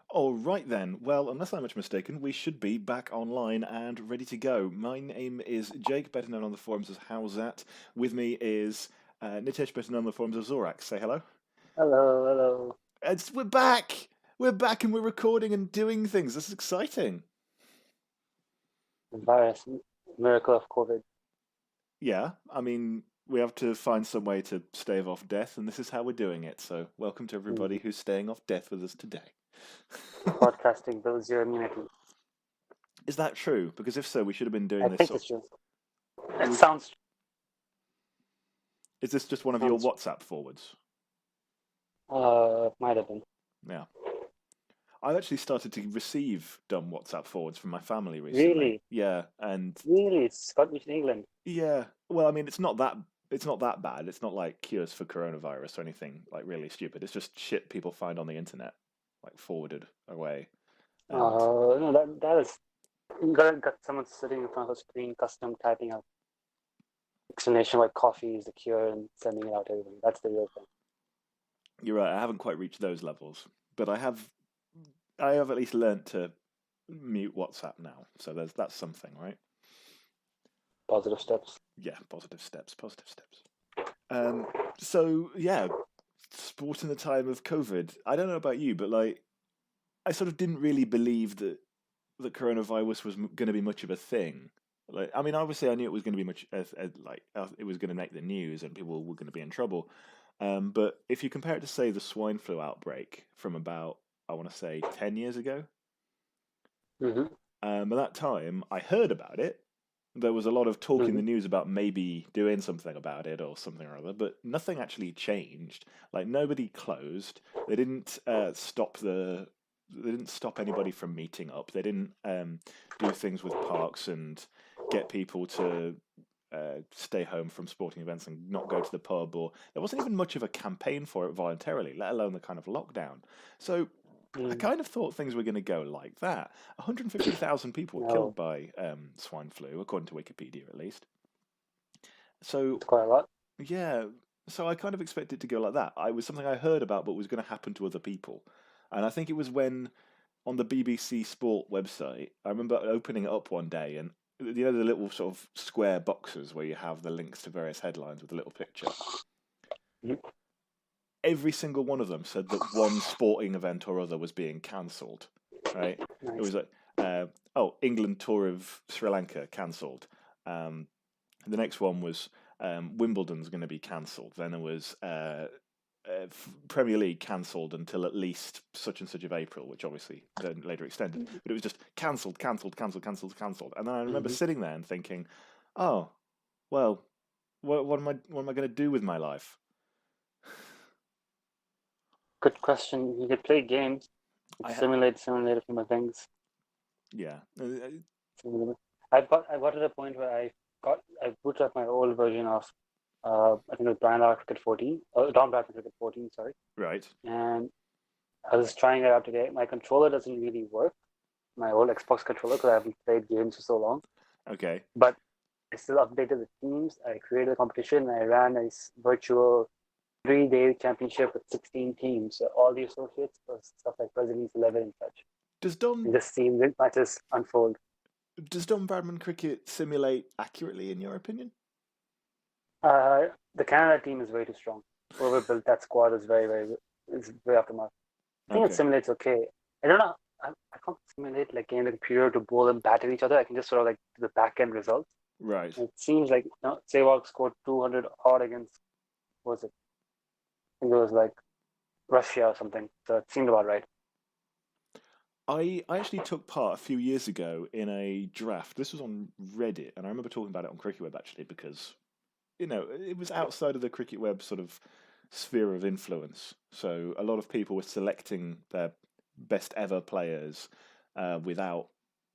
All right then. Well, unless I'm much mistaken, we should be back online and ready to go. My name is Jake, better known on the forums as How's That. With me is Nitesh, better known on the forums as Zorax. Say hello. Hello, hello. We're back. We're back and we're recording and doing things. This is exciting. Virus, miracle of COVID. Yeah, I mean, we have to find some way to stave off death, and this is how we're doing it. So, welcome to everybody Mhm. who's staying off death with us today. Podcasting builds your immunity. Is that true? Because if so, we should have been doing I this. think it's true. It sounds Is this just one of your sounds WhatsApp forwards? might have been. Yeah. I've actually started to receive dumb WhatsApp forwards from my family recently. Really, Yeah, and really, it's Scottish England. yeah, well, I mean, it's not that bad. It's not like cures for coronavirus or anything like really stupid. It's just shit people find on the internet, like forwarded away. And No, that is got someone sitting in front of a screen, custom typing out explanation why coffee is the cure and sending it out to everybody. That's the real thing. you're right, I haven't quite reached those levels, but I have at least learnt to mute WhatsApp now. So that's something, right? Positive steps. Yeah, positive steps, positive steps. Um, so yeah, sport in the time of COVID. I don't know about you, but like I sort of didn't really believe that coronavirus was going to be much of a thing. Like, I mean, obviously, I knew it was going to be much it was going to make the news and people were going to be in trouble. But if you compare it to say the swine flu outbreak from about I want to say 10 years ago, Mm-hmm. at that time I heard about it. There was a lot of talk in Mm-hmm. the news about maybe doing something about it or something or other, but nothing actually changed. Like nobody closed. They didn't stop They didn't stop anybody from meeting up. They didn't do things with parks and get people to stay home from sporting events and not go to the pub. Or there wasn't even much of a campaign for it voluntarily, let alone the kind of lockdown. So I Mm. kind of thought things were going to go like that. 150,000 people were killed No, by swine flu, according to Wikipedia at least. So, it's quite a lot. yeah, so I kind of expected it to go like that. I was something I heard about, but was going to happen to other people. And I think it was when on the BBC Sport website, I remember opening it up one day and you know the little sort of square boxes where you have the links to various headlines with a little picture. Mhm. Every single one of them said that one sporting event or other was being cancelled. Right? It Nice. was like, England tour of Sri Lanka cancelled. Um, the next one was Wimbledon's going to be cancelled. Then there was Premier League cancelled until at least such and such of April, which obviously then later extended. But it was just cancelled, cancelled, cancelled, cancelled, cancelled. And then I remember Mm-hmm. sitting there and thinking, oh, well, what am I going to do with my life? Good question. You could play games, I simulate human things. yeah, I got to the point where I booted up my old version of I think it was Brian Lara Cricket 14, Don Bradman Cricket 14, sorry. right, And I was trying it out today. My controller doesn't really work, my old Xbox controller, because I haven't played games for so long. okay. But I still updated the teams. I created a competition. I ran a virtual 3-day championship with 16 teams. So all the associates, stuff like President's 11 and such. Does And Don just seeing the matches unfold. does Don Bradman cricket simulate accurately in your opinion? The Canada team is way too strong. Whoever built that squad is is way off the mark. I think it Okay, simulates okay. I don't know. I can't simulate like game the computer to bowl and bat at each other. I can just sort of like do the back end results. right. And it seems like Sehwag scored 200 odd against, what was it? I think it was like Russia or something. So it seemed about right. I actually took part a few years ago in a draft. This was on Reddit, and I remember talking about it on Cricket Web actually because it was outside of the Cricket Web sort of sphere of influence. So a lot of people were selecting their best ever players without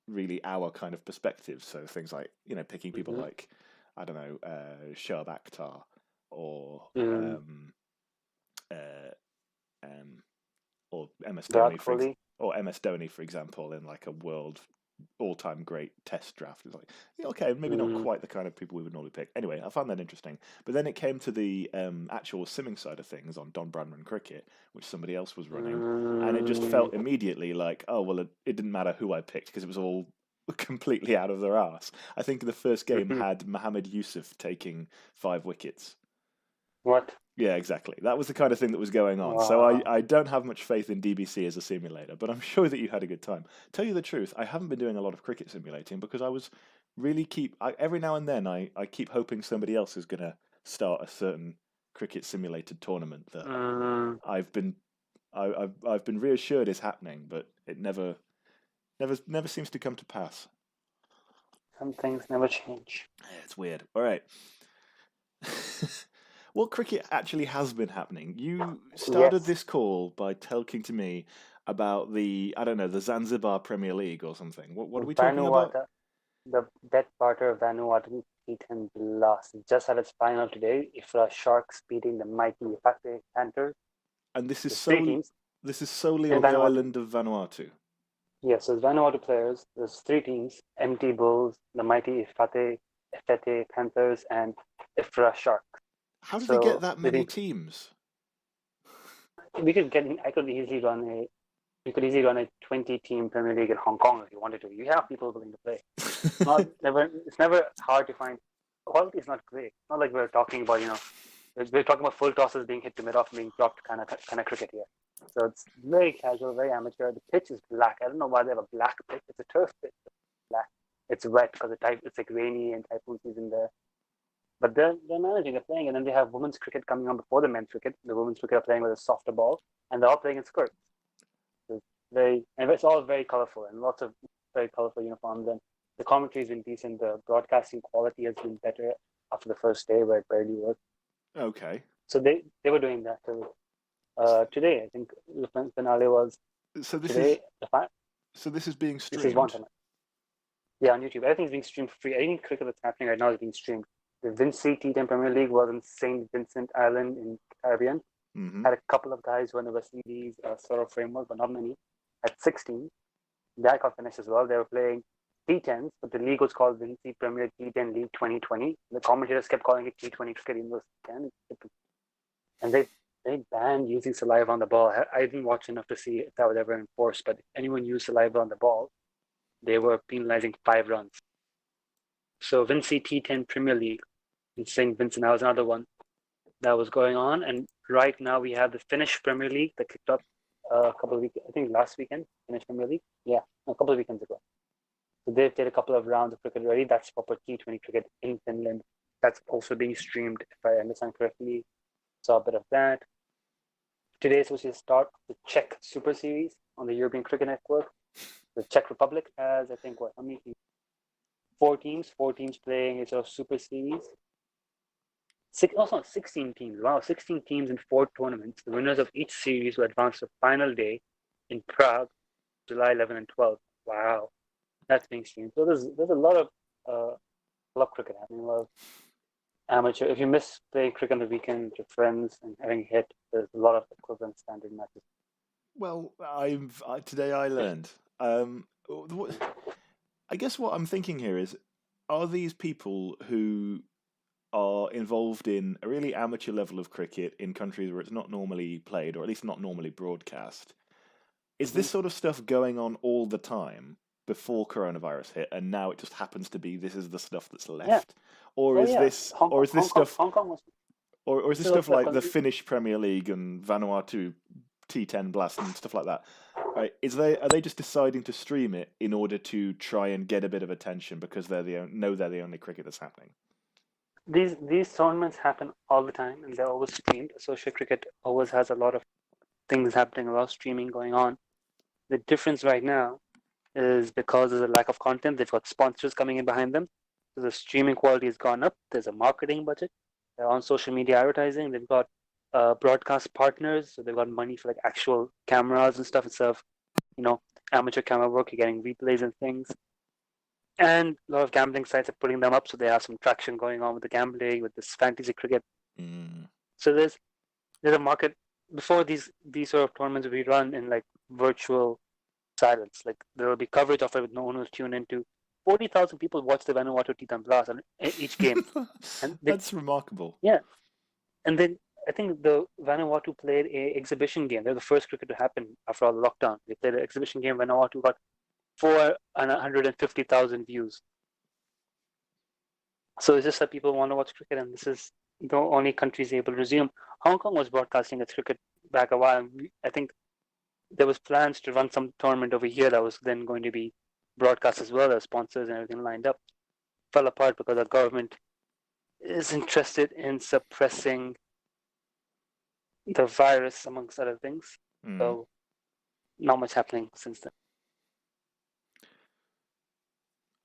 really our kind of perspective. So things like picking people Mm-hmm. like I don't know Shoaib Akhtar or Mm. uh, um, or MS Virat Dhoni Kohli. or MS Dhoni for example in like a world all-time great test draft. It's like, yeah, okay, maybe not quite the kind of people we would normally pick. Anyway, I found that interesting. But then it came to the actual simming side of things on Don Bradman Cricket, which somebody else was running, and it just felt immediately like, oh well, it didn't matter who I picked because it was all completely out of their arse. I think the first game had Mohammed Yusuf taking 5 wickets. What? Yeah, exactly. That was the kind of thing that was going on. Wow. So I don't have much faith in DBC as a simulator, but I'm sure that you had a good time. Tell you the truth, I haven't been doing a lot of cricket simulating because I was really every now and then I keep hoping somebody else is going to start a certain cricket simulated tournament that I've been reassured is happening, but it never seems to come to pass. Some things never change. Yeah, it's weird. All right. What cricket actually has been happening? You started this call by talking to me about the Zanzibar Premier League or something. What are we talking about? The Bet Barter Vanuatu T10 Blast just had its final today. Ifra Sharks beating the mighty Ifate Panthers. And this is solely on the island of Vanuatu. Yes, so Vanuatu players. There's 3 teams: MT Bulls, the mighty Ifate Panthers, and Ifra Sharks. How did they get that many teams? I could easily run a 20-team Premier League in Hong Kong if you wanted to. You have people willing to play. It's never hard to find. Quality is not great. It's not like we're talking about, we're talking about full tosses being hit to mid-off and being dropped kind of cricket here. So it's very casual, very amateur. The pitch is black. I don't know why they have a black pitch. It's a turf pitch. It's black. It's wet because it's like rainy and typhoon season there. But they're managing, they're playing, and then they have women's cricket coming on before the men's cricket. The women's cricket are playing with a softer ball, and they're all playing in skirts. So it's all very colorful, and lots of very colorful uniforms, and the commentary has been decent. The broadcasting quality has been better after the first day where it barely worked. Okay. So they were doing that too. Today, I think the finale was So this is being streamed? This is one time. Yeah, on YouTube. Everything's being streamed for free. Any cricket that's happening right now is being streamed. The Vinci T10 Premier League was in St. Vincent Island in the Caribbean. Had a couple of guys who won the West Indies sort of framework, but not many. At 16, that got finished as well. They were playing T10s, but the league was called Vinci Premier T10 League 2020. The commentators kept calling it T20 cricket in those 10. And they banned using saliva on the ball. I didn't watch enough to see if that was ever enforced, but if anyone used saliva on the ball, they were penalizing 5 runs. So Vinci T10 Premier League in St. Vincent, that was another one that was going on. And right now we have the Finnish Premier League that kicked off a couple of weeks, I think last weekend, Finnish Premier League. Yeah, a couple of weekends ago. So they've played a couple of rounds of cricket already. That's proper T20 cricket in Finland. That's also being streamed, if I understand correctly. Saw a bit of that. Today is supposed to start the Czech Super Series on the European Cricket Network. The Czech Republic has, I think, how many teams? 4 teams playing a sort of Super Series. 16 teams. Wow, 16 teams in 4 tournaments. The winners of each series will advance to the final day in Prague, July 11 and 12. Wow, that's being streamed. So there's a lot of cricket happening. A lot of amateur. If you miss playing cricket on the weekend with your friends and having a hit, there's a lot of equivalent standard matches. Well, today I learned. I guess what I'm thinking here is, are these people who are involved in a really amateur level of cricket in countries where it's not normally played, or at least not normally broadcast, is this sort of stuff going on all the time before coronavirus hit, and now it just happens to be this is the stuff that's left? Or is this stuff like the Finnish Premier League and Vanuatu T10 Blast and stuff like that? Right? Are they just deciding to stream it in order to try and get a bit of attention because they're the only cricket that's happening? These tournaments happen all the time, and they're always streamed. Associate cricket always has a lot of things happening, a lot of streaming going on. The difference right now is because there's a lack of content. They've got sponsors coming in behind them, so the streaming quality has gone up. There's a marketing budget. They're on social media advertising. They've got broadcast partners, so they've got money for like actual cameras and stuff instead of amateur camera work. You're getting replays and things. And a lot of gambling sites are putting them up, so they have some traction going on with the gambling, with this fantasy cricket. So there's a market. Before these sort of tournaments we run in like virtual silence. Like there will be coverage of it with no one will tune into. 40,000 people watch the Vanuatu T10 Blast each game, and That's remarkable. Yeah, and then I think the Vanuatu played a exhibition game. They're the first cricket to happen after all the lockdown. They played an exhibition game. Vanuatu got 450,000 views. So it's just that people want to watch cricket, and this is the only countries able to resume. Hong Kong was broadcasting its cricket back a while. I think there was plans to run some tournament over here that was then going to be broadcast as well as sponsors and everything lined up. Fell apart because the government is interested in suppressing the virus, amongst other things. So not much happening since then.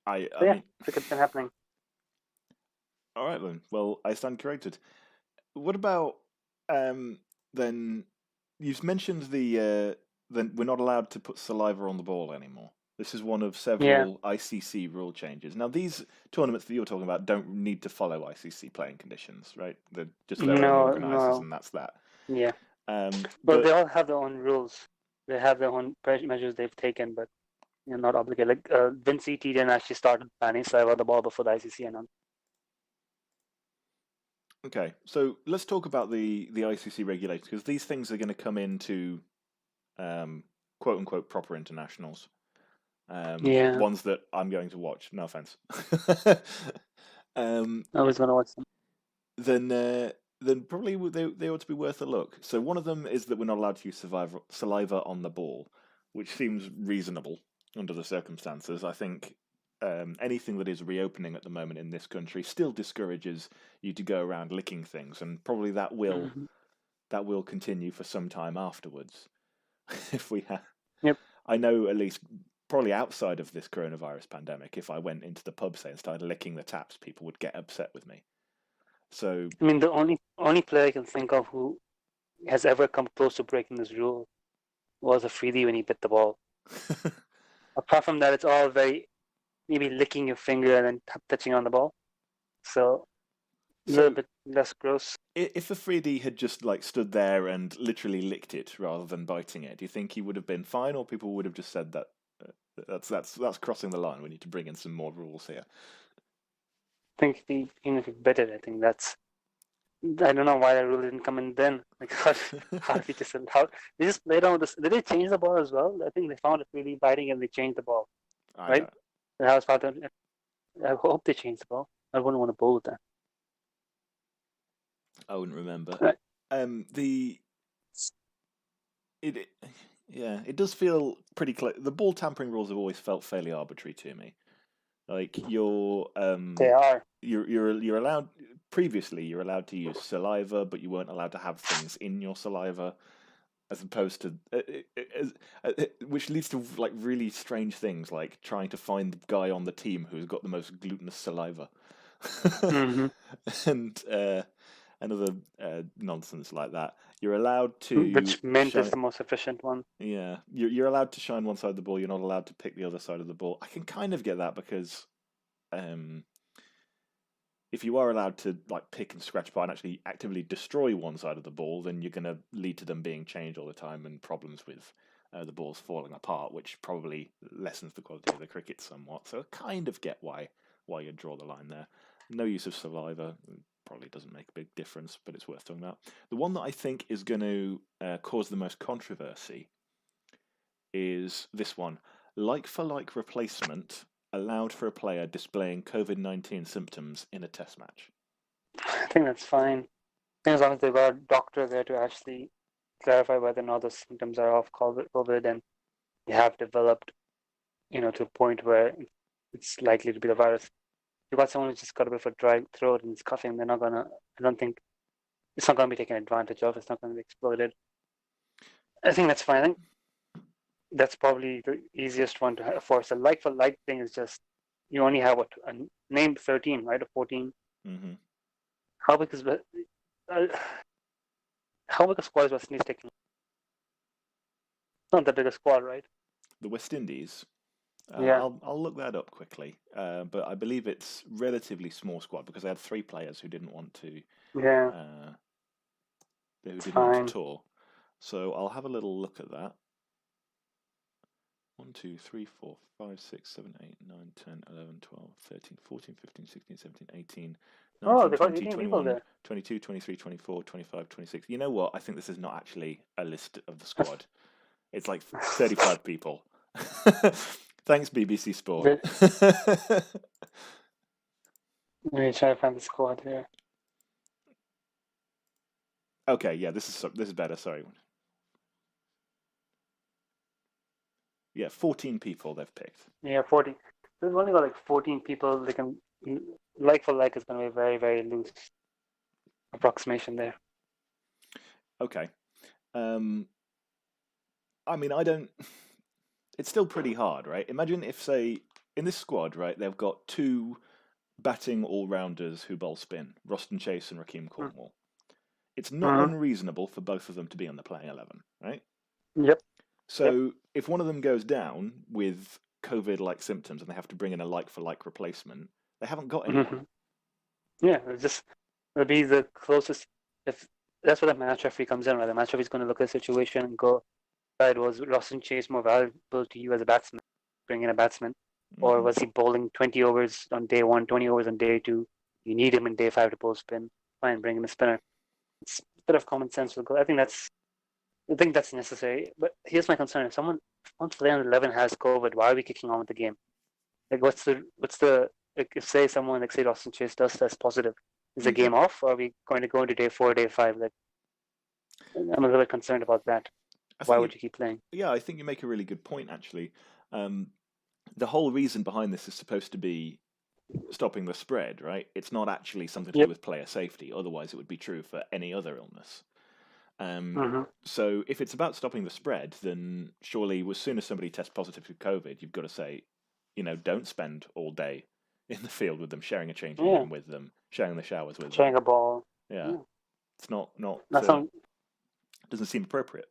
I mean, cricket's been happening. All right then. Well, I stand corrected. What about then? You've mentioned then we're not allowed to put saliva on the ball anymore. This is one of several ICC rule changes. Now, these tournaments that you're talking about don't need to follow ICC playing conditions, right? They're just their own organisers, and that's that. Yeah. But they all have their own rules. They have their own measures they've taken, but you're not obligated. Like Vince didn't actually start banning saliva on the ball before the ICC announced. Okay, so let's talk about the ICC regulations, because these things are going to come into quote unquote proper internationals. Ones that I'm going to watch. No offense. I was going to watch them. Then probably they ought to be worth a look. So one of them is that we're not allowed to use saliva on the ball, which seems reasonable under the circumstances. I think anything that is reopening at the moment in this country still discourages you to go around licking things, and probably that will continue for some time afterwards. If we have, I know at least probably outside of this coronavirus pandemic, if I went into the pub, say, and started licking the taps, people would get upset with me. So I mean, the only player I can think of who has ever come close to breaking this rule was Afridi when he bit the ball. Apart from that, it's all very maybe licking your finger and then touching on the ball. So a little bit less gross. If Afridi had just stood there and literally licked it rather than biting it, do you think he would have been fine, or people would have just said that that's crossing the line? We need to bring in some more rules here. I think even if he bit it, I think that's. I don't know why that rule didn't come in then. Like how did they just played on this? Did they change the ball as well? I think they found it really biting and they changed the ball. Right? I hope they changed the ball. I wouldn't want to bowl with that. I wouldn't remember. Right. It does feel pretty close. The ball tampering rules have always felt fairly arbitrary to me. Like they are. You're allowed. Previously, you're allowed to use saliva, but you weren't allowed to have things in your saliva, as opposed to which leads to really strange things, like trying to find the guy on the team who's got the most glutinous saliva, and other nonsense like that. You're allowed to, which mint is the most efficient one. Yeah, you're allowed to shine one side of the ball. You're not allowed to pick the other side of the ball. I can kind of get that, because if you are allowed to pick and scratch by and actually actively destroy one side of the ball, then you're going to lead to them being changed all the time and problems with the balls falling apart, which probably lessens the quality of the cricket somewhat. So I kind of get why you draw the line there. No use of saliva probably doesn't make a big difference, but it's worth talking about. The one that I think is going to cause the most controversy is this one: like-for-like replacement allowed for a player displaying COVID-19 symptoms in a test match. I think that's fine. I think as long as they've got a doctor there to actually clarify whether or not the symptoms are of COVID, and they have developed, to a point where it's likely to be the virus. You've got someone who's just got a bit of a dry throat and is coughing, I don't think it's not going to be taken advantage of. It's not going to be exploited. I think that's fine. I think that's probably the easiest one to force. A like-for-like thing is just, you only have a name 13, right? Or 14. Mm-hmm. How big is a squad is West Indies taking? It's not that big a squad, right? The West Indies? Yeah. I'll look that up quickly. But I believe it's relatively small squad, because they had 3 players who didn't want to. Yeah. Who didn't want to tour. So I'll have a little look at that. 1, 2, 3, 4, 5, 6, 7, 8, 9, 10, 11, 12, 13, 14, 15, 16, 17, 18, Oh, 19, they got 20, 18 people 21, there. 22, 23, 24, 25, 26. You know what? I think this is not actually a list of the squad. It's like 35 people. Thanks, BBC Sport. Let me try to find the squad here. Okay, yeah, this is better. Sorry. Yeah, 14 people they've picked. Yeah, 14. They've only got like 14 people. They can like for like is going to be a very, very loose approximation there. Okay. I mean, I don't. It's still pretty hard, right? Imagine if, say, in this squad, right, they've got 2 batting all-rounders who bowl spin, Roston Chase and Rakeem Cornwall. It's not unreasonable for both of them to be on the playing 11, right? Yep. So if one of them goes down with COVID-like symptoms and they have to bring in a like-for-like replacement, they haven't got anyone. Yeah, it'll be the closest. If that's where the match referee comes in, right? The match referee is going to look at the situation and go, right, was Roston Chase more valuable to you as a batsman, bring in a batsman, or was he bowling 20 overs on day 1, 20 overs on day 2? You need him in day 5 to bowl spin. Fine, bring in a spinner. It's a bit of common sense will go. I think that's necessary. But here's my concern: if one player on 11 has COVID, why are we kicking on with the game? Like, what's the like, if say someone like say Roston Chase does test positive, is the game off, or are we going to go into day 4, day 5? Like, I'm a little bit concerned about that. Why would you keep playing? Yeah, I think you make a really good point, actually. The whole reason behind this is supposed to be stopping the spread, right? It's not actually something to do with player safety. Otherwise, it would be true for any other illness. So if it's about stopping the spread, then surely as soon as somebody tests positive for COVID, you've got to say, don't spend all day in the field with them, sharing a changing room with them, sharing the showers with them. Sharing a ball. Yeah. It's not doesn't seem appropriate.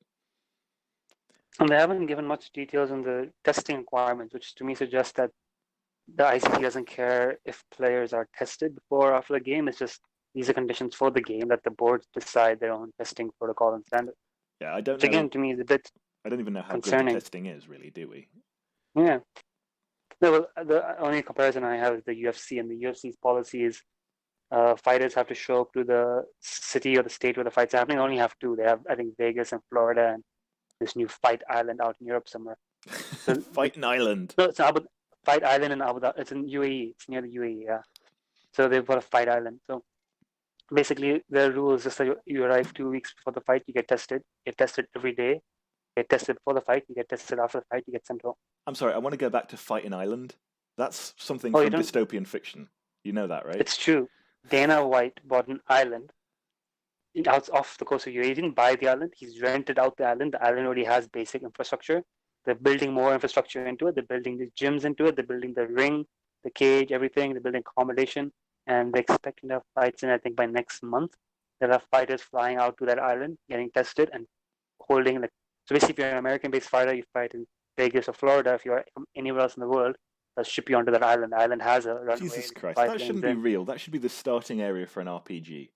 And they haven't given much details on the testing requirements, which to me suggests that the ICC doesn't care if players are tested before or after the game. It's just these are conditions for the game that the boards decide their own testing protocol and standard. Yeah, I don't which know. Again, to me, is a bit I don't even know how concerning. good the testing is, really, do we? Yeah. No, well, the only comparison I have is the UFC, and the UFC's policy is fighters have to show up to the city or the state where the fight's happening. They only have 2. They have, I think, Vegas and Florida, and this new Fight Island out in Europe somewhere. So, Fight Island. No, it's Fight Island in Abu Dhabi. It's in UAE. It's near the UAE. Yeah. So they've got a Fight Island. So basically, the rule is just that you arrive 2 weeks before the fight. You get tested. You get tested every day. You get tested before the fight. You get tested after the fight. You get sent home. I'm sorry. I want to go back to Fighting Island. That's something from dystopian fiction. You know that, right? It's true. Dana White bought an island out off the coast of UAE. He didn't buy the island. He's rented out the island. The island already has basic infrastructure. They're building more infrastructure into it. They're building the gyms into it. They're building the ring, the cage, everything. They're building accommodation. And they're expecting to have fights in, I think, by next month. They'll have fighters flying out to that island, getting tested and holding so basically, if you're an American-based fighter, you fight in Vegas or Florida. If you're anywhere else in the world, they'll ship you onto that island. The island has a runway. Jesus Christ, that shouldn't be real. That should be the starting area for an RPG.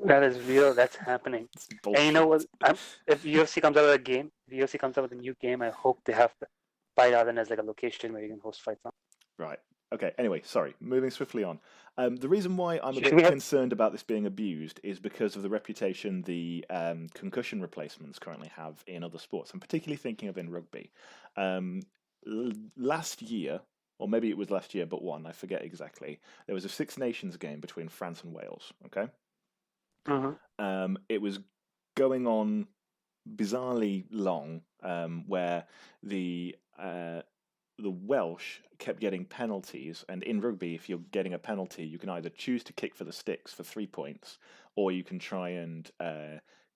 That is real. That's happening. And you know what? If UFC comes out with a game, if UFC comes out with a new game, I hope they have the Fight Island as like a location where you can host fights on. Right. Okay. Anyway, sorry. Moving swiftly on. The reason why I'm a bit concerned about this being abused is because of the reputation the concussion replacements currently have in other sports. I'm particularly thinking of in rugby. Last year, or maybe it was last year, but one, I forget exactly, there was a Six Nations game between France and Wales, okay? It was going on bizarrely long, where the Welsh kept getting penalties, and in rugby, if you're getting a penalty, you can either choose to kick for the sticks for 3 points, or you can try and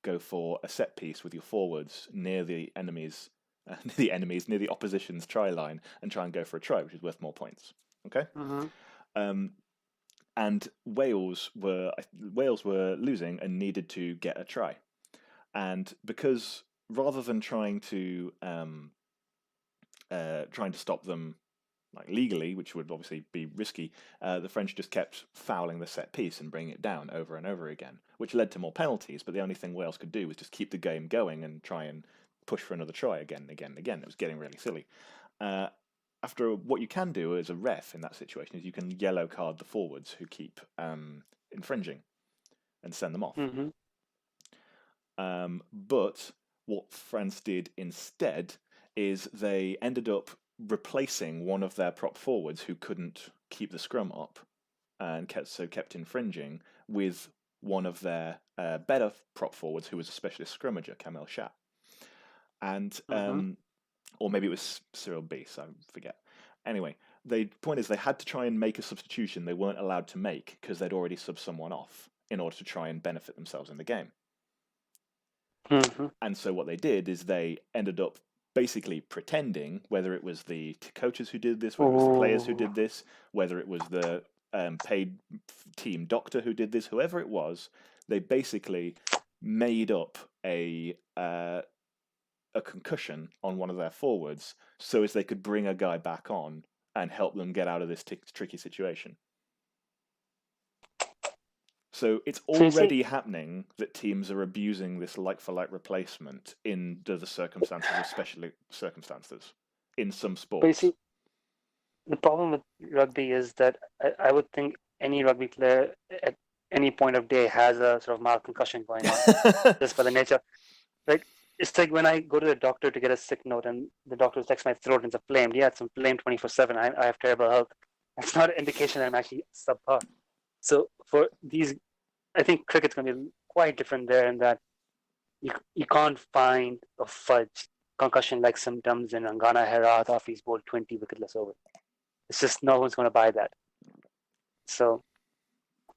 go for a set piece with your forwards near the near the opposition's try line, and try and go for a try, which is worth more points. Okay. And Wales were losing and needed to get a try, and because rather than trying to stop them like legally, which would obviously be risky, the French just kept fouling the set piece and bringing it down over and over again, which led to more penalties. But the only thing Wales could do was just keep the game going and try and push for another try again and again and again. It was getting really silly. After what you can do as a ref in that situation is you can yellow card the forwards who keep infringing and send them off. Mm-hmm. But what France did instead is they ended up replacing one of their prop forwards who couldn't keep the scrum up and kept infringing with one of their better prop forwards who was a specialist scrummager, Kamel Shah. And or maybe it was Cyril Beast, I forget. Anyway, the point is they had to try and make a substitution they weren't allowed to make because they'd already subbed someone off in order to try and benefit themselves in the game. Mm-hmm. And so what they did is they ended up basically pretending, whether it was the coaches who did this, whether it was the players who did this, whether it was the paid team doctor who did this, whoever it was, they basically made up a concussion on one of their forwards so as they could bring a guy back on and help them get out of this tricky situation. So it's already happening that teams are abusing this like-for-like replacement in the circumstances of special circumstances in some sports. But you see, the problem with rugby is that I would think any rugby player at any point of day has a sort of mild concussion going on just by the nature. Like, it's like when I go to the doctor to get a sick note and the doctor checks my throat and it's inflamed. Yeah, it's inflamed 24/7. I have terrible health. That's not an indication that I'm actually subpar. So for these, I think cricket's going to be quite different there in that you can't find a fudge concussion-like symptoms in Angana Herat after he's bowled 20 wicketless overs. It's just no one's going to buy that. So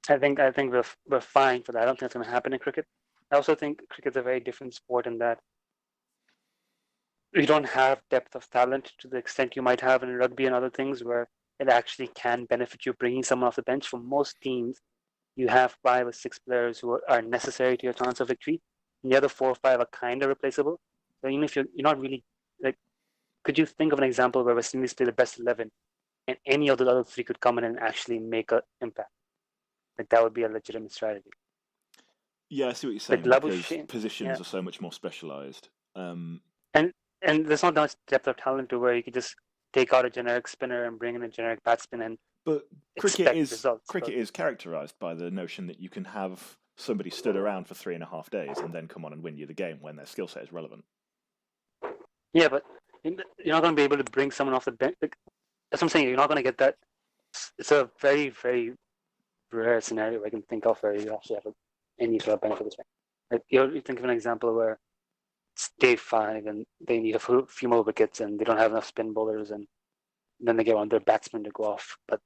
I think we're fine for that. I don't think it's going to happen in cricket. I also think cricket's a very different sport in that you don't have depth of talent to the extent you might have in rugby and other things where it actually can benefit you bringing someone off the bench. For most teams, you have 5 or 6 players who are necessary to your chance of victory. And the other 4 or 5 are kind of replaceable. So even if you're not really, like, could you think of an example where West Indies play the best 11 and any of the other 3 could come in and actually make an impact? Like, that would be a legitimate strategy. Yeah, I see what you're saying, because positions are so much more specialised. And there's not much depth of talent to where you could just take out a generic spinner and bring in a generic batsman. But cricket is characterised by the notion that you can have somebody stood around for 3.5 days and then come on and win you the game when their skill set is relevant. Yeah, but you're not going to be able to bring someone off the bench. Like, that's what I'm saying. You're not going to get that. It's a very, very rare scenario I can think of where you actually have any sort of benefit this way. Like, you think of an example where it's day 5 and they need a few more wickets and they don't have enough spin bowlers and then they get on their batsman to go off. But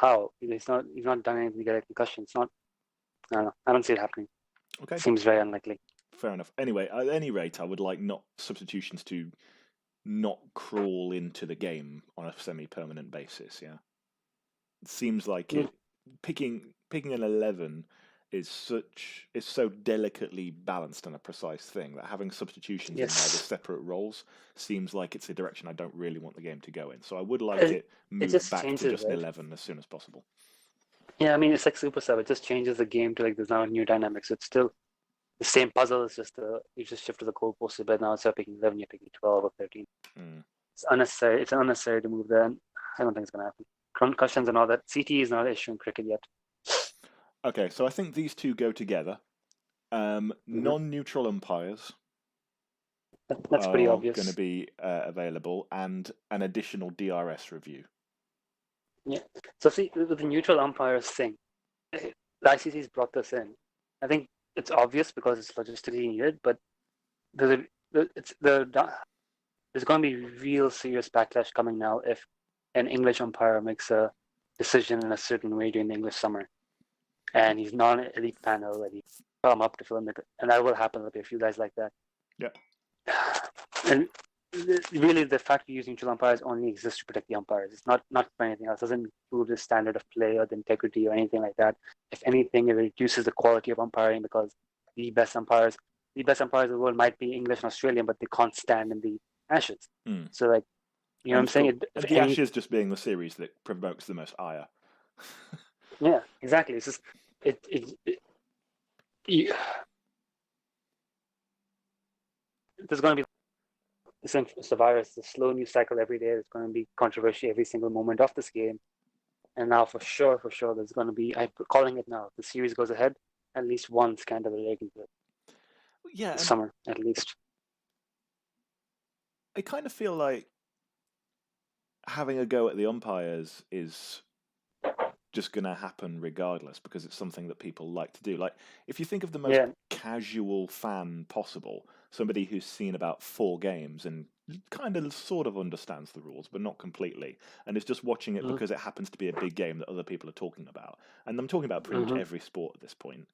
how? He's not done anything to get a concussion. It's not. I don't know. I don't see it happening. Okay. It seems very unlikely. Fair enough. Anyway, at any rate, I would like substitutions to not crawl into the game on a semi-permanent basis. Yeah, it seems like picking an 11 is so delicately balanced and a precise thing that having substitutions in there with separate roles seems like it's a direction I don't really want the game to go in. So I would like it moved back to just an 11 as soon as possible. Yeah, I mean, it's like Super Sub. It just changes the game to, like, there's now a new dynamic. So it's still the same puzzle. It's just you just shift to the goalpost a bit. Now instead of picking 11, you're picking 12 or 13. It's unnecessary. It's unnecessary to move there. And I don't think it's going to happen. Concussions and all that. CT is not an issue in cricket yet. Okay, so I think these two go together. Non-neutral umpires. That's pretty obvious. Going to be available, and an additional DRS review. Yeah. So see, with the neutral umpires thing, the ICC's brought this in. I think it's obvious because it's logistically needed, but there's going to be real serious backlash coming now if an English umpire makes a decision in a certain way during the English summer, and he's not an elite panel, and he come up to film it, and that will happen. There'll be a few guys like that. Yeah. And really, the fact you're using neutral umpires only exists to protect the umpires. It's not for anything else. It doesn't improve the standard of play or the integrity or anything like that. If anything, it reduces the quality of umpiring because the best umpires in the world might be English and Australian, but they can't stand in the Ashes. So, like, you know what I'm saying? The Ashes just being the series that provokes the most ire. Yeah, exactly. It's just there's going to be it's the virus, the slow news cycle every day. There's going to be controversy every single moment of this game. And now for sure, there's going to be, I'm calling it now, if the series goes ahead, at least one scandal relating to it. Yeah. This summer, at least. I kind of feel like having a go at the umpires is just going to happen regardless, because it's something that people like to do. Like, if you think of the most casual fan possible, somebody who's seen about 4 games and kind of sort of understands the rules, but not completely, and is just watching it because it happens to be a big game that other people are talking about. And I'm talking about pretty much every sport at this point.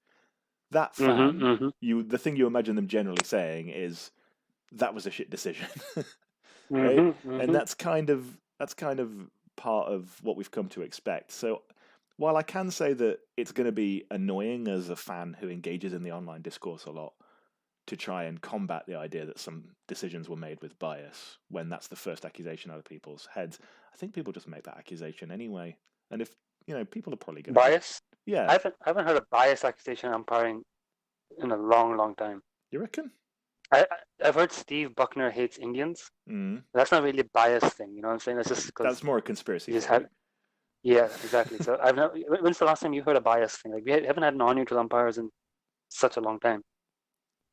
That fan, the thing you imagine them generally saying is, that was a shit decision. Right? And that's kind of part of what we've come to expect. So while I can say that it's going to be annoying as a fan who engages in the online discourse a lot to try and combat the idea that some decisions were made with bias, when that's the first accusation out of people's heads, I think people just make that accusation anyway. And if, people are probably going to... Bias? Yeah. I haven't heard a bias accusation umpiring in a long, long time. You reckon? I've heard Steve Buckner hates Indians. That's not really a bias thing, you know what I'm saying? That's just because... That's more a conspiracy theory. Yeah, exactly. So when's the last time you heard a bias thing? Like, we haven't had non-neutral umpires in such a long time.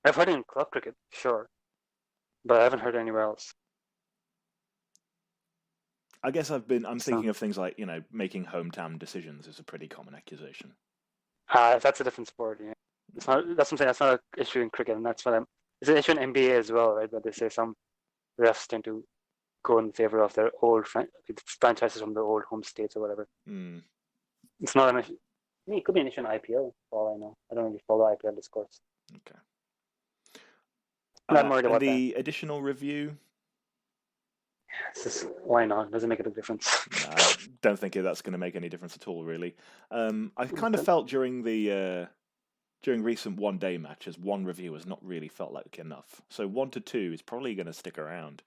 I've heard it in club cricket, sure, but I haven't heard it anywhere else. I guess I'm thinking of things like, making hometown decisions is a pretty common accusation. That's a different sport. Yeah, it's not. That's what I'm saying. That's not an issue in cricket, and that's what it's an issue in NBA as well, right? But they say some refs tend to go in favor of their old franchises from their old home states or whatever. It's not an issue. I mean, it could be an issue in IPL, for all I know. I don't really follow IPL discourse. Okay. I'm worried about the additional review? Why not? Doesn't make a big difference. I don't think that's going to make any difference at all, really. I kind of felt during recent one-day matches, 1 review has not really felt like enough. So 1 to 2 is probably going to stick around.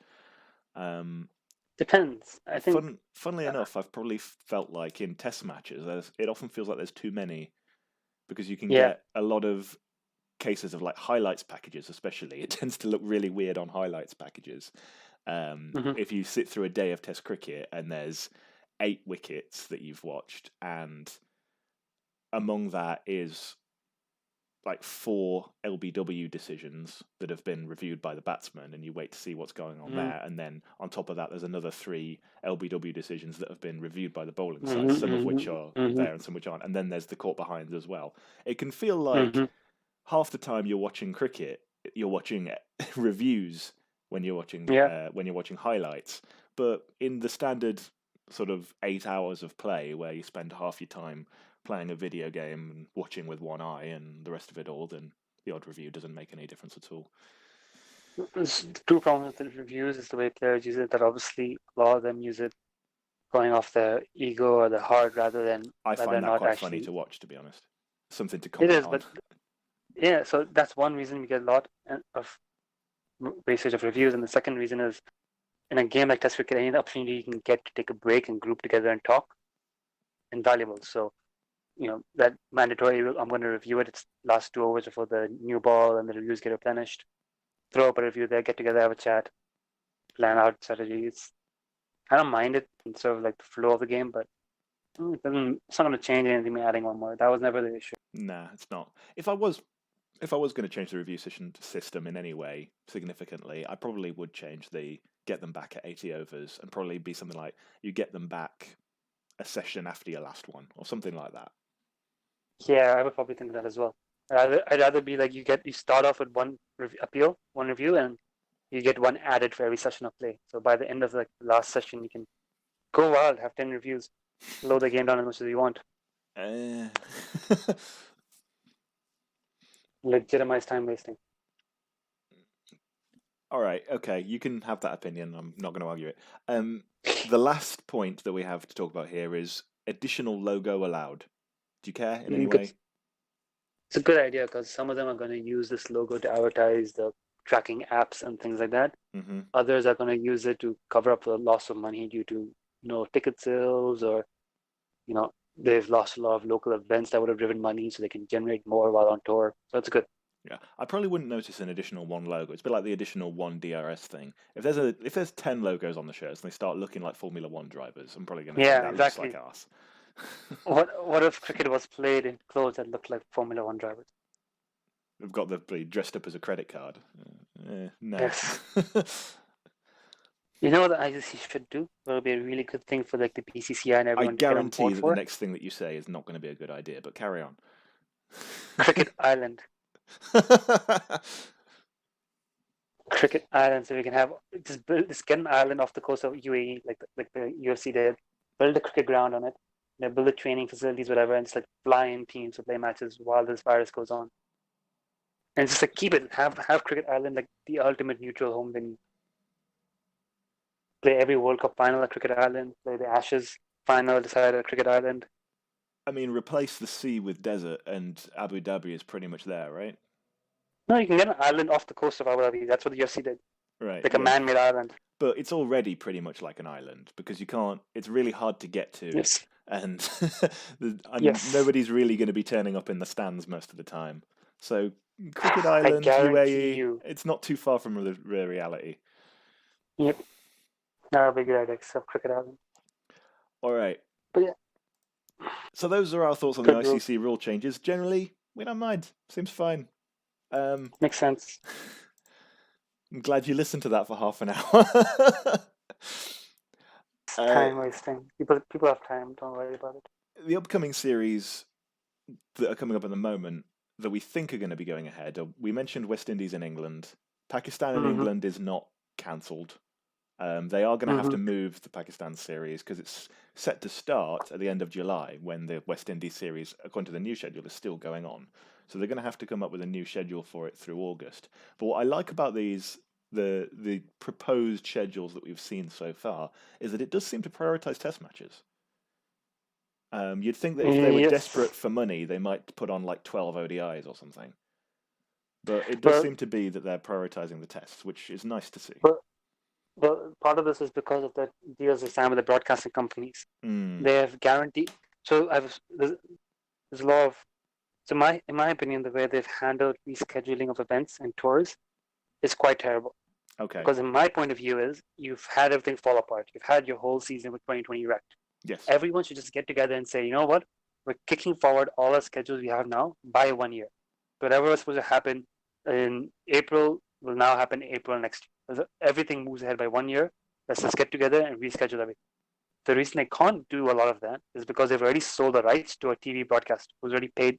Depends. I think. Funnily enough, I've probably felt like in test matches, it often feels like there's too many, because you can get a lot of cases of like highlights packages, especially. It tends to look really weird on highlights packages. If you sit through a day of test cricket and there's 8 wickets that you've watched, and among that is like 4 LBW decisions that have been reviewed by the batsman, and you wait to see what's going on there, and then on top of that there's another 3 LBW decisions that have been reviewed by the bowling side, some of which are there and some which aren't, and then there's the court behinds as well. It can feel like half the time you're watching cricket, you're watching reviews when you're watching highlights, but in the standard sort of 8 hours of play where you spend half your time playing a video game and watching with one eye and the rest of it all, then the odd review doesn't make any difference at all. There's 2 problems with the reviews is the way players use it, that obviously a lot of them use it going off their ego or their heart rather than... I find that quite funny to watch, to be honest. Something to comment on. It is, but yeah, so that's one reason we get a lot of wastage of reviews, and the second reason is, in a game like Test cricket, any opportunity you can get to take a break and group together and talk, invaluable. So, that mandatory, I'm going to review it, it's last 2 overs before the new ball and the reviews get replenished. Throw up a review there, get together, have a chat, plan out strategies. I don't mind it in sort of like the flow of the game, but it's not going to change anything by adding one more. That was never the issue. Nah, it's not. If I was going to change the review system in any way significantly, I probably would change get them back at 80 overs, and probably be something like you get them back a session after your last one, or something like that. Yeah, I would probably think that as well. I'd rather be like you start off with one review, and you get 1 added for every session of play. So by the end of the last session, you can go wild, have 10 reviews, slow the game down as much as you want. Legitimize time wasting. All right, okay, you can have that opinion. I'm not going to argue it. The last point that we have to talk about here is additional logo allowed. Do you care in any way? It's a good idea, because some of them are going to use this logo to advertise the tracking apps and things like that. Others are going to use it to cover up the loss of money due to ticket sales, or they've lost a lot of local events that would have driven money, so they can generate more while on tour. So it's good. Yeah, I probably wouldn't notice an additional one logo. It's a bit like the additional one DRS thing. If there's 10 logos on the shirts and they start looking like Formula One drivers, I'm probably going to think Yeah, that looks like exactly. arse. What if cricket was played in clothes that looked like Formula One drivers? We've got the dressed up as a credit card. No. Yes. You know what the ICC should do? It would be a really good thing for like the BCCI and I everyone to get on guarantee board that the for. next thing that you say is not going to be a good idea, but carry on. Cricket Island. Cricket Island, so we can have just get an island off the coast of UAE, like the UFC did. Build a cricket ground on it. Build the training facilities, whatever, and just like fly in teams to play matches while this virus goes on. And just like keep it, have Cricket Island like the ultimate neutral home venue. Play every World Cup final at Cricket Island. Play the Ashes final decided at Cricket Island. I mean, replace the sea with desert, and Abu Dhabi is pretty much there, right? No, you can get an island off the coast of Abu Dhabi. That's what the UFC did. Right. Like a man-made island. But it's already pretty much like an island because you can't. It's really hard to get to. Yes. And Yes. nobody's really going to be turning up in the stands most of the time. So Cricket Island, UAE, it's not too far from the reality. Yep. Not a big idea except Cricket Island. All right. But yeah. So those are our thoughts on the ICC rule changes. Generally, we don't mind. Seems fine. Makes sense. I'm glad you listened to that for half an hour. Time wasting. People have time. Don't worry about it. The upcoming series that are coming up at the moment that we think are going to be going ahead. We mentioned West Indies and England. Pakistan and England is not cancelled. They are going to have to move the Pakistan series because it's set to start at the end of July when the West Indies series, according to the new schedule, is still going on. So they're going to have to come up with a new schedule for it through August. But what I like about these, the proposed schedules that we've seen so far, is that it does seem to prioritise test matches. You'd think that if they were desperate for money, they might put on like 12 ODIs or something. But it does seem to be that they're prioritising the tests, which is nice to see. But part of this is because of the deals they signed with the broadcasting companies. They have guaranteed. So there's a lot of. So in my opinion, the way they've handled rescheduling of events and tours is quite terrible. Okay. Because in my point of view is you've had everything fall apart. You've had your whole season with 2020 wrecked. Yes. Everyone should just get together and say, you know what? We're kicking forward all our schedules we have now by 1 year. Whatever was supposed to happen in April will now happen in April next year. Everything moves ahead by 1 year. Let's just get together and reschedule everything. The reason they can't do a lot of that is because they've already sold the rights to a TV broadcaster who's already paid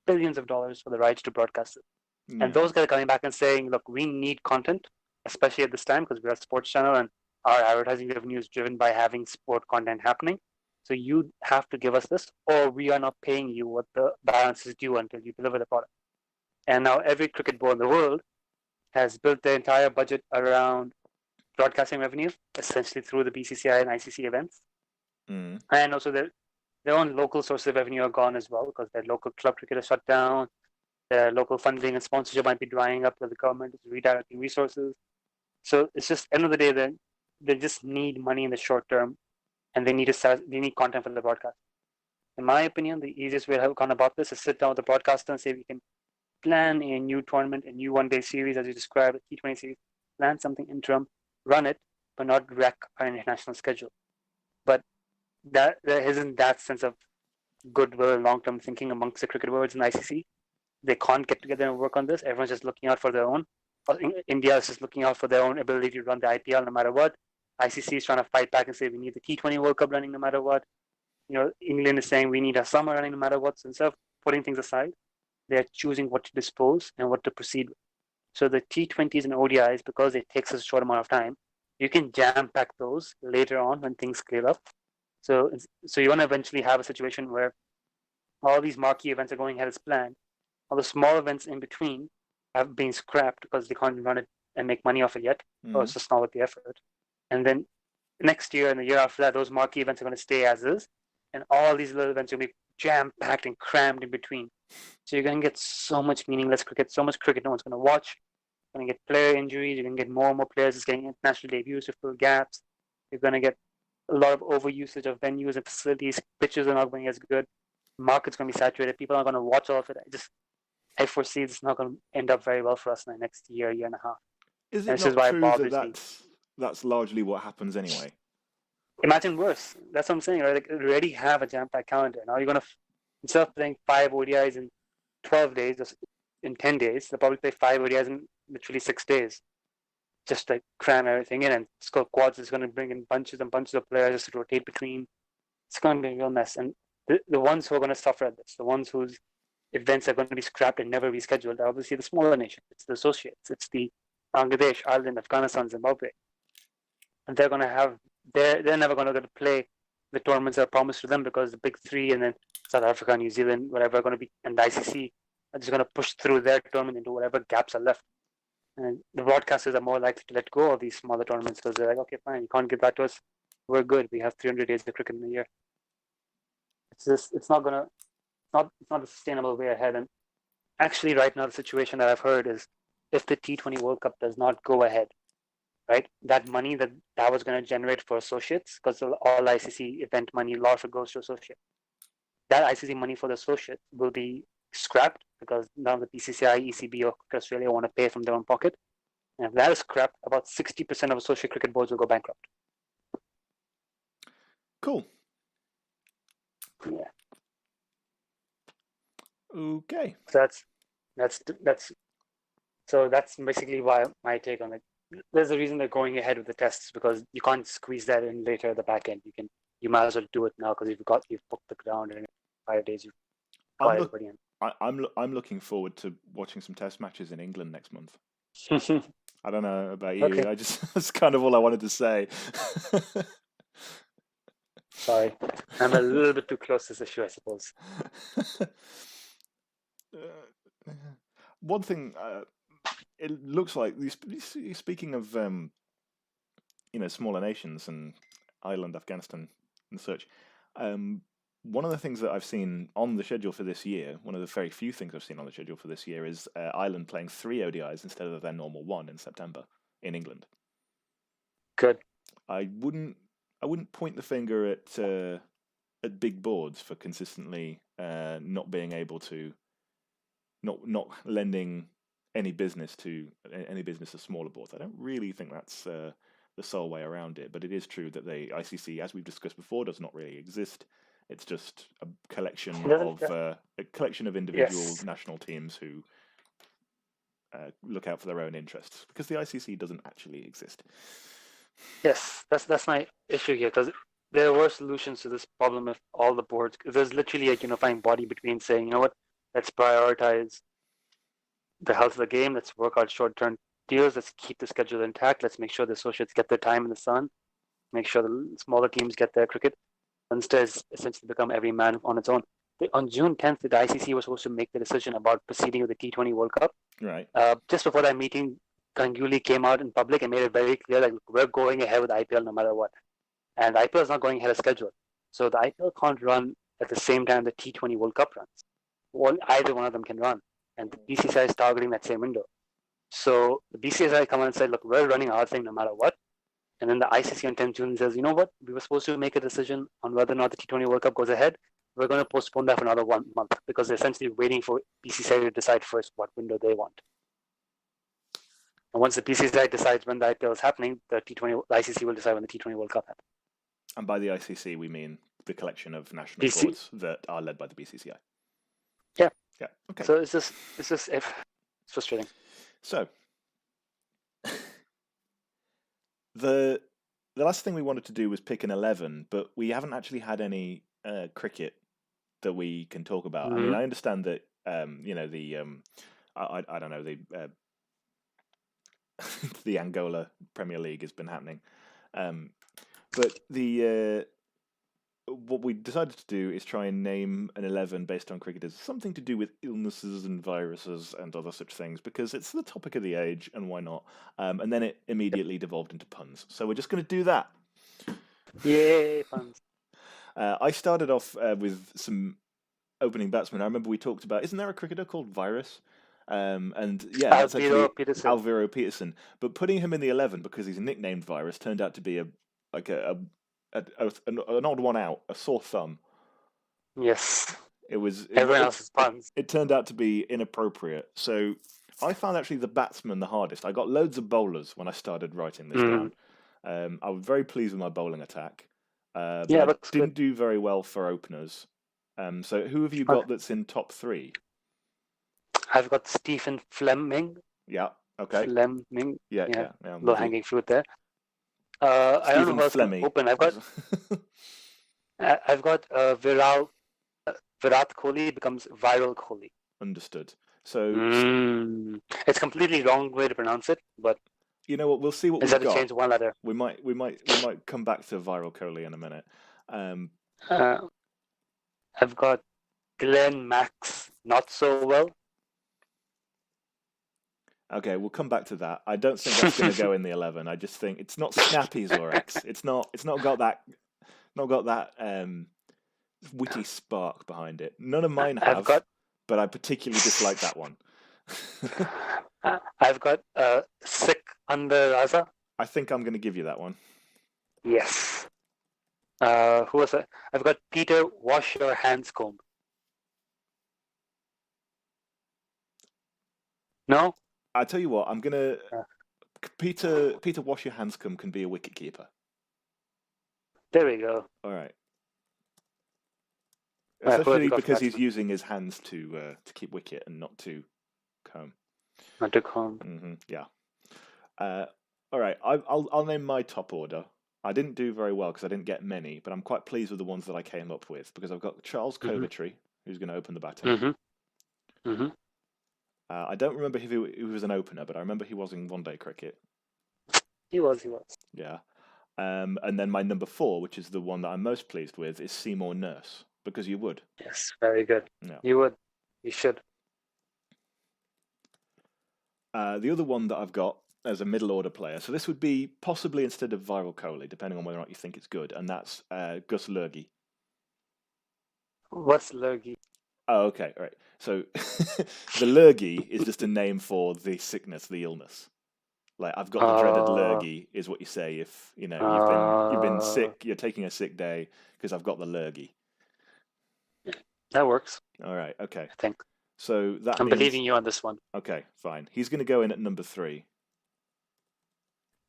billions of dollars for the rights to broadcast it. Yeah. And those guys are coming back and saying, look, we need content, especially at this time because we're a sports channel and our advertising revenue is driven by having sport content happening. So you have to give us this or we are not paying you what the balance is due until you deliver the product. And now every cricket board in the world has built their entire budget around broadcasting revenue, essentially through the BCCI and ICC events. And also their own local sources of revenue are gone as well because their local club cricket is shut down. Their local funding and sponsorship might be drying up because the government is redirecting resources. So it's just, end of the day, they just need money in the short term and they need content for the broadcast. In my opinion, the easiest way to have gone about this is sit down with the broadcaster and say we can plan a new tournament, a new one-day series, as you described, a T20 series, plan something interim, run it, but not wreck our international schedule. But there isn't that sense of goodwill and long-term thinking amongst the cricket boards and ICC. They can't get together and work on this. Everyone's just looking out for their own. India is just looking out for their own ability to run the IPL no matter what. ICC is trying to fight back and say we need the T20 World Cup running no matter what. England is saying we need a summer running no matter what. So instead of putting things aside, they're choosing what to dispose and what to proceed with. So the T20s and ODIs, because it takes us a short amount of time, you can jam pack those later on when things clear up. So you want to eventually have a situation where all these marquee events are going ahead as planned. All the small events in between have been scrapped because they can't run it and make money off it yet, or it's just not worth the effort. And then next year and the year after that, those marquee events are going to stay as is, and all these little events will be jam-packed and crammed in between. So you're going to get so much meaningless cricket, so much cricket no one's going to watch. You're going to get player injuries. You're going to get more and more players just getting international debuts to fill gaps. You're going to get a lot of overusage of venues and facilities. Pitches are not going as good. Market's going to be saturated. People are going to watch all of it. I foresee it's not going to end up very well for us in the next year and a half. Is And it this is not why true Bob that is that's largely what happens anyway? imagine worse. That's what I'm saying, right? Like, you already have a jam-packed calendar. Now you're going to, instead of playing 5 ODIs in 12 days, just in 10 days, they'll probably play 5 ODIs in literally 6 days. Just like cram everything in, and Quads is going to bring in bunches and bunches of players just to rotate between. It's going to be a real mess. And the ones who are going to suffer at this, the ones whose events are going to be scrapped and never rescheduled, are obviously the smaller nations. It's the associates. It's the Bangladesh, Ireland, Afghanistan, Zimbabwe. And they're going to have, they're never going to get to play the tournaments that are promised to them because the big three and then South Africa, New Zealand, whatever, are going to be, and the ICC are just going to push through their tournament into whatever gaps are left. And the broadcasters are more likely to let go of these smaller tournaments because they're like, okay, fine, you can't give that to us. We're good. We have 300 days of cricket in a year. It's not a sustainable way ahead. And actually, right now, the situation that I've heard is if the T20 World Cup does not go ahead, right, that money that was going to generate for associates, because all ICC event money largely goes to associates, that ICC money for the associates will be scrapped because now the BCCI, ECB, or Australia want to pay from their own pocket. And if that is scrapped, about 60% of associate cricket boards will go bankrupt. Cool. Yeah. Okay. So that's basically why my take on it. There's a reason they're going ahead with the tests because you can't squeeze that in later at the back end. You might as well do it now because you've booked the ground and in 5 days you've got everybody in. I'm looking forward to watching some test matches in England next month. I don't know about you. Okay. That's kind of all I wanted to say. Sorry, I'm a little bit too close to this issue, I suppose. One thing, it looks like, speaking of, smaller nations and Ireland, Afghanistan, and such, one of the things that I've seen on the schedule for this year, one of the very few things I've seen on the schedule for this year is Ireland playing 3 ODIs instead of their normal 1 in September in England. Good. I wouldn't point the finger at big boards for consistently not being able to not lending any business to smaller boards. I don't really think that's the sole way around it, but it is true that the ICC, as we've discussed before, does not really exist. It's just a collection of individual national teams who look out for their own interests, because the ICC doesn't actually exist. Yes, that's my issue here, because there were solutions to this problem if all the boards. There's literally a unifying body between saying, you know what, let's prioritize the health of the game. Let's work out short-term deals. Let's keep the schedule intact. Let's make sure the associates get their time in the sun. Make sure the smaller teams get their cricket. Instead, it's essentially become every man on its own. On June 10th, the ICC was supposed to make the decision about proceeding with the T20 World Cup. Right. Just before that meeting, Ganguly came out in public and made it very clear that we're going ahead with IPL no matter what. And the IPL is not going ahead of schedule. So the IPL can't run at the same time the T20 World Cup runs. Either one of them can run. And the BCCI is targeting that same window. So the BCCI come out and said, look, we're running our thing no matter what. And then the ICC on 10th June says, you know what? We were supposed to make a decision on whether or not the T20 World Cup goes ahead. We're going to postpone that for another 1 month because they're essentially waiting for BCCI to decide first what window they want. And once the BCCI decides when the IPL is happening, the ICC will decide when the T20 World Cup happens. And by the ICC, we mean the collection of national boards that are led by the BCCI. Yeah. Yeah. Okay. So it's frustrating. So the last thing we wanted to do was pick an 11, but we haven't actually had any cricket that we can talk about. Mm-hmm. I mean, I understand that I don't know, the Angola Premier League has been happening, but what we decided to do is try and name an 11 based on cricketers, something to do with illnesses and viruses and other such things, because it's the topic of the age, and why not? And then it immediately devolved into puns. So we're just going to do that. Yay, puns. I started off with some opening batsmen. I remember we talked about, isn't there a cricketer called Virus? And yeah, that's actually Alvaro Peterson. But putting him in the 11 because he's nicknamed Virus turned out to be an odd one out, a sore thumb. Yes. Everyone else's puns. It turned out to be inappropriate. So I found actually the batsman the hardest. I got loads of bowlers when I started writing this down. I was very pleased with my bowling attack. But I didn't do very well for openers. So who have you got that's in top 3? I've got Stephen Fleming. Yeah. Okay. Fleming. Yeah. Low hanging fruit there. I don't know who's Fleming. Open. I've got Virat Kohli becomes Viral Kohli. Understood. So it's completely wrong way to pronounce it, but you know what? We'll see what we've got. Change one letter. We might come back to Viral Kohli in a minute. I've got Glenn Max, not so well. Okay, we'll come back to that. I don't think that's going to go in the 11. I just think it's not snappy Zorax. It's not got that witty spark behind it. None of mine have, but I particularly dislike that one. I've got Sick Under Raza. I think I'm going to give you that one. Yes. Who was it? I've got Peter Wash Your Hands Comb. No? I tell you what, I'm gonna Peter Wash Your Hands Comb can be a wicket keeper. There we go. All right. Especially because he's using his hands to keep wicket and not to comb. Not to comb. Mm-hmm, yeah. All right. I'll name my top order. I didn't do very well because I didn't get many, but I'm quite pleased with the ones that I came up with because I've got Charles Coventry, who's going to open the batting. I don't remember if he was an opener, but I remember he was in one-day cricket. He was. Yeah. And then my number 4, which is the one that I'm most pleased with, is Seymour Nurse, because you would. Yes, very good. Yeah. You would. You should. The other one that I've got as a middle order player, so this would be possibly instead of Viral Kohli, depending on whether or not you think it's good, and that's Gus Lurgy. What's Lurgy? Oh, okay, all right. So the lurgy is just a name for the sickness, the illness. Like I've got the dreaded lurgy is what you say if you've been sick, you're taking a sick day because I've got the lurgy. That works. All right, okay. I think. So I'm believing you on this one. Okay, fine. He's going to go in at number 3.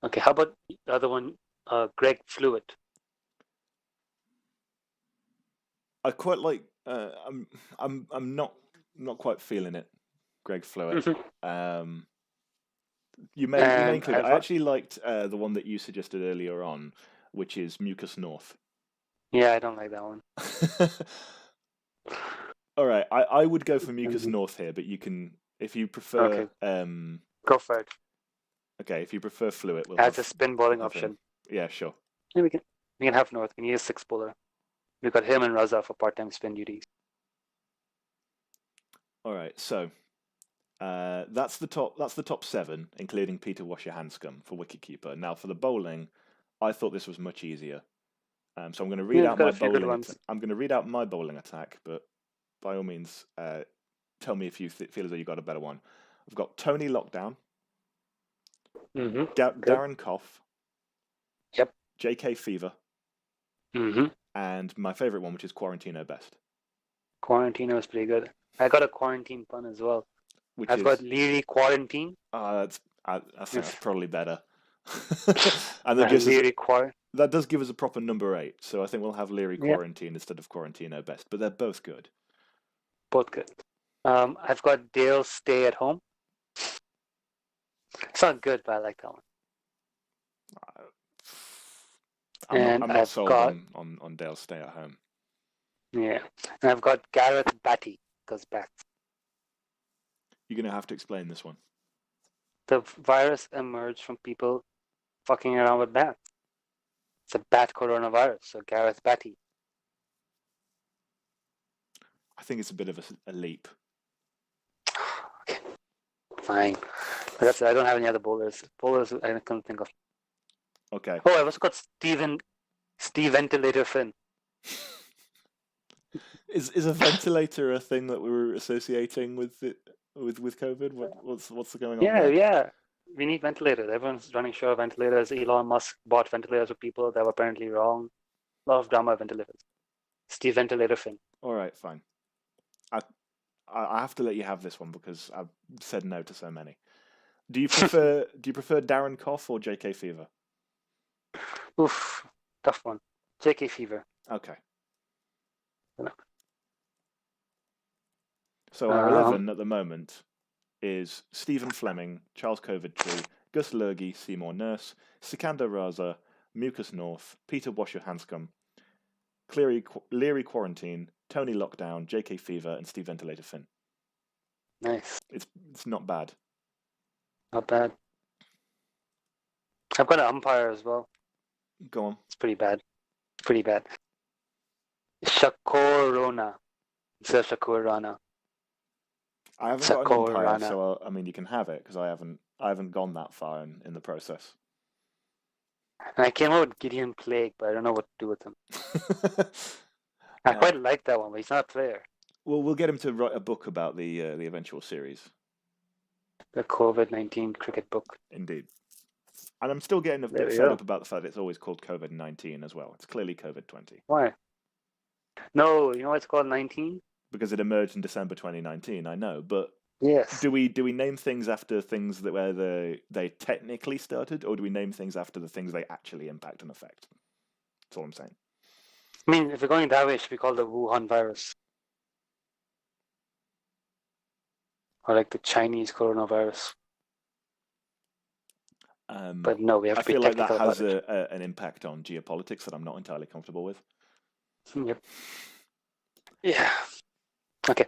Okay, how about the other one, Greg Fluitt? I quite like. I'm not quite feeling it, Greg Fluitt. You may include it. I actually liked the one that you suggested earlier on, which is Mucus North. Yeah, I don't like that one. All right, I would go for Mucus North here, but you can, if you prefer. Okay. Go for it. Okay, if you prefer Fluitt, we'll as a spin bowling option. Yeah, sure. Yeah, we can have North. We need a 6 bowler. We've got him and Raza for part-time spin duties. All right, so that's the top 7, including Peter Wash Your Hands Comb for wicketkeeper. Now for the bowling, I thought this was much easier. So I'm going to read out my bowling. I'm going to read out my bowling attack, but by all means, tell me if you feel as though you got a better one. I've got Tony Lockdown, Darren Cough, yep, JK Fever, and my favourite one, which is Quarantino Best. Quarantino is pretty good. I got a quarantine pun as well. I've got Leary Quarantine. I think that's probably better. And that does give us a proper number 8, so I think we'll have Leary Quarantine instead of Quarantino Best, but they're both good. Both good. I've got Dale Stay at Home. It's not good, but I like that one. I'm not sold on Dale Stay at Home. Yeah, and I've got Gareth Batty, because bats. You're going to have to explain this one. The virus emerged from people fucking around with bats. It's a bat coronavirus, so Gareth Batty. I think it's a bit of a leap. Okay, fine. But that's it. I don't have any other bowlers. Bowlers I can't think of. Okay. Oh, I've also got Steve Ventilator Finn. Is a ventilator a thing that we were associating with it with COVID? What's going on? Yeah. We need ventilators. Everyone's running show of ventilators. Elon Musk bought ventilators for people that were apparently wrong. A lot of drama ventilators. Steve Ventilator Finn. All right, fine. I have to let you have this one because I've said no to so many. Do you prefer Darren Cough or J.K. Fever? Oof, tough one. J.K. Fever. Okay. So our 11 at the moment is Stephen Fleming, Charles Coventry, Gus Lurgy, Seymour Nurse, Sikandar Raza, Mucus North, Peter Washer-Hanscom, Leary Quarantine, Tony Lockdown, J.K. Fever, and Steve Ventilator Finn. Nice. It's not bad. Not bad. I've got an umpire as well. Go on. It's pretty bad. Shakur Rana instead of Shakur Rana. I haven't got an umpire, so I mean you can have it because I haven't gone that far in the process. And I came out with Gideon Plague, but I don't know what to do with him. I quite like that one, but he's not a player. Well, we'll get him to write a book about the eventual series. The COVID-19 cricket book. Indeed. And I'm still getting a bit fed up about the fact that it's always called COVID-19 as well. It's clearly COVID-20. Why? No, you know why it's called 19? Because it emerged in December 2019, I know, but yes. Do we name things after things that where they technically started, or do we name things after the things they actually impact and affect? That's all I'm saying. I mean, if we're going that way, it should be called the Wuhan virus. Or like the Chinese coronavirus. But no, we have to be technical. I feel like that has an impact on geopolitics that I'm not entirely comfortable with. Yep. Yeah. Okay.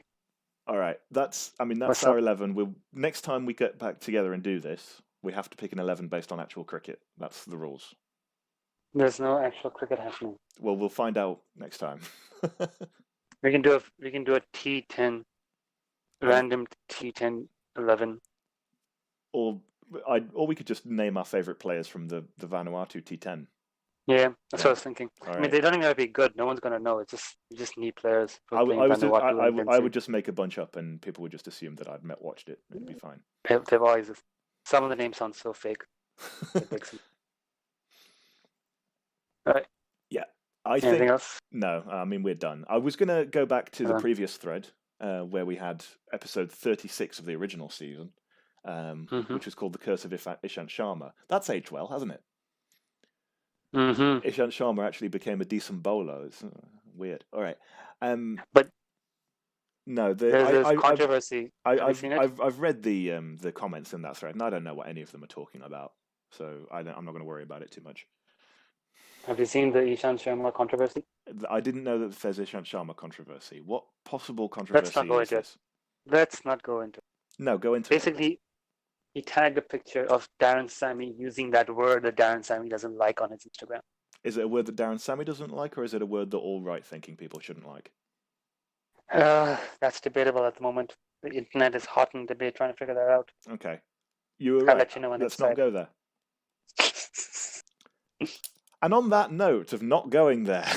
All right. That's our 11. Next time we get back together and do this, we have to pick an 11 based on actual cricket. That's the rules. There's no actual cricket happening. Well, we'll find out next time. we can do a T10, random T10 11. Or we could just name our favorite players from the Vanuatu T10. Yeah, that's what I was thinking. All I mean, they don't even have to be good. No one's gonna know. It's just you just need players. I would just make a bunch up, and people would just assume that I'd watched it. It'd be fine. They've always. Some of the names sound so fake. All right. Yeah, Anything else? No. I mean, we're done. I was gonna go back to the previous thread where we had episode 36 of the original season, which was called "The Curse of Ishant Sharma." That's aged well, hasn't it? Mm-hmm. Ishant Sharma actually became a decent bowler. It's weird. All right, but no, there's controversy. I've read the comments in that thread, and I don't know what any of them are talking about, so I'm not going to worry about it too much. Have you seen the Ishant Sharma controversy? I didn't know that there's Ishant Sharma controversy. What possible controversy is this? Let's not go into it. No, go into Basically, he tagged a picture of Darren Sammy using that word that Darren Sammy doesn't like on his Instagram. Is it a word that Darren Sammy doesn't like, or is it a word that all right-thinking people shouldn't like? That's debatable at the moment. The internet is hot in debate trying to figure that out. Okay. You were right. I'll let you know when Let's not go there. And on that note of not going there,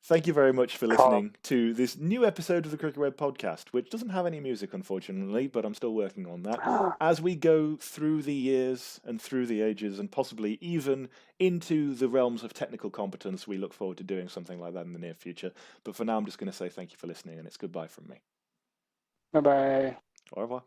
thank you very much for listening to this new episode of the Cricket Web podcast, which doesn't have any music, unfortunately, but I'm still working on that. As we go through the years and through the ages and possibly even into the realms of technical competence, we look forward to doing something like that in the near future. But for now, I'm just going to say thank you for listening, and it's goodbye from me. Bye-bye. Au revoir.